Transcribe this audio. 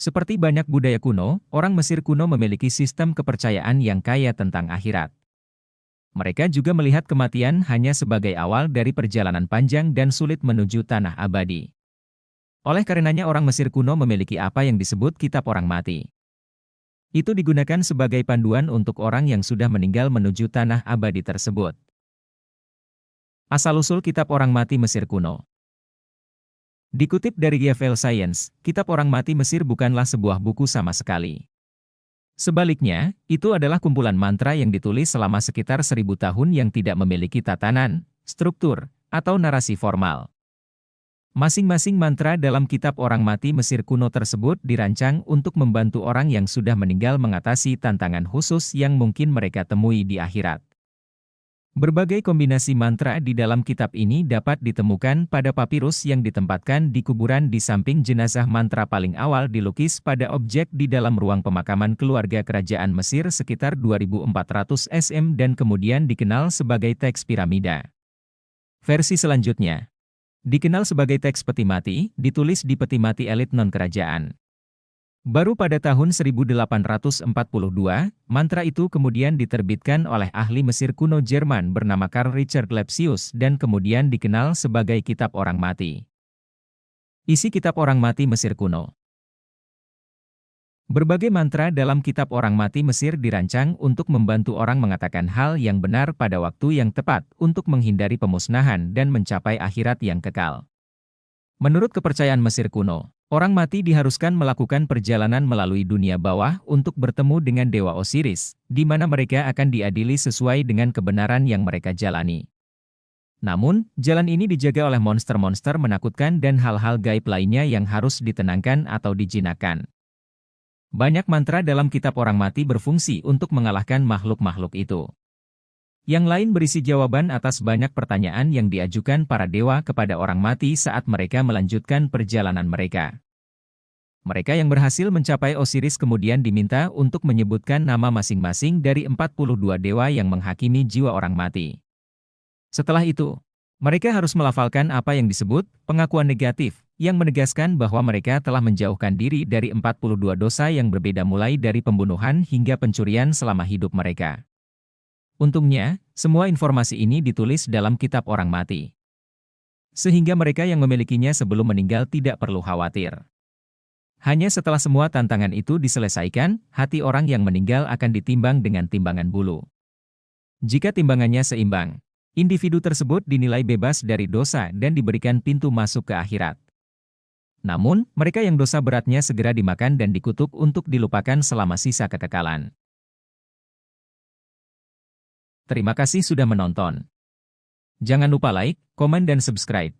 Seperti banyak budaya kuno, orang Mesir kuno memiliki sistem kepercayaan yang kaya tentang akhirat. Mereka juga melihat kematian hanya sebagai awal dari perjalanan panjang dan sulit menuju tanah abadi. Oleh karenanya orang Mesir kuno memiliki apa yang disebut kitab orang mati. Itu digunakan sebagai panduan untuk orang yang sudah meninggal menuju tanah abadi tersebut. Asal-usul kitab orang mati Mesir kuno. Dikutip dari GFL Science, kitab orang mati Mesir bukanlah sebuah buku sama sekali. Sebaliknya, itu adalah kumpulan mantra yang ditulis selama sekitar 1000 tahun yang tidak memiliki tatanan, struktur, atau narasi formal. Masing-masing mantra dalam kitab orang mati Mesir kuno tersebut dirancang untuk membantu orang yang sudah meninggal mengatasi tantangan khusus yang mungkin mereka temui di akhirat. Berbagai kombinasi mantra di dalam kitab ini dapat ditemukan pada papirus yang ditempatkan di kuburan di samping jenazah. Mantra paling awal dilukis pada objek di dalam ruang pemakaman keluarga kerajaan Mesir sekitar 2400 SM dan kemudian dikenal sebagai teks piramida. Versi selanjutnya dikenal sebagai teks peti mati, ditulis di peti mati elit non-kerajaan. Baru pada tahun 1842, mantra itu kemudian diterbitkan oleh ahli Mesir kuno Jerman bernama Karl Richard Lepsius dan kemudian dikenal sebagai Kitab Orang Mati. Isi Kitab Orang Mati Mesir kuno. Berbagai mantra dalam Kitab Orang Mati Mesir dirancang untuk membantu orang mengatakan hal yang benar pada waktu yang tepat untuk menghindari pemusnahan dan mencapai akhirat yang kekal. Menurut kepercayaan Mesir kuno, orang mati diharuskan melakukan perjalanan melalui dunia bawah untuk bertemu dengan Dewa Osiris, di mana mereka akan diadili sesuai dengan kebenaran yang mereka jalani. Namun, jalan ini dijaga oleh monster-monster menakutkan dan hal-hal gaib lainnya yang harus ditenangkan atau dijinakkan. Banyak mantra dalam kitab orang mati berfungsi untuk mengalahkan makhluk-makhluk itu. Yang lain berisi jawaban atas banyak pertanyaan yang diajukan para dewa kepada orang mati saat mereka melanjutkan perjalanan mereka. Mereka yang berhasil mencapai Osiris kemudian diminta untuk menyebutkan nama masing-masing dari 42 dewa yang menghakimi jiwa orang mati. Setelah itu, mereka harus melafalkan apa yang disebut pengakuan negatif, yang menegaskan bahwa mereka telah menjauhkan diri dari 42 dosa yang berbeda mulai dari pembunuhan hingga pencurian selama hidup mereka. Untungnya, semua informasi ini ditulis dalam kitab orang mati. Sehingga mereka yang memilikinya sebelum meninggal tidak perlu khawatir. Hanya setelah semua tantangan itu diselesaikan, hati orang yang meninggal akan ditimbang dengan timbangan bulu. Jika timbangannya seimbang, individu tersebut dinilai bebas dari dosa dan diberikan pintu masuk ke akhirat. Namun, mereka yang dosa beratnya segera dimakan dan dikutuk untuk dilupakan selama sisa kekekalan. Terima kasih sudah menonton. Jangan lupa like, komen dan subscribe.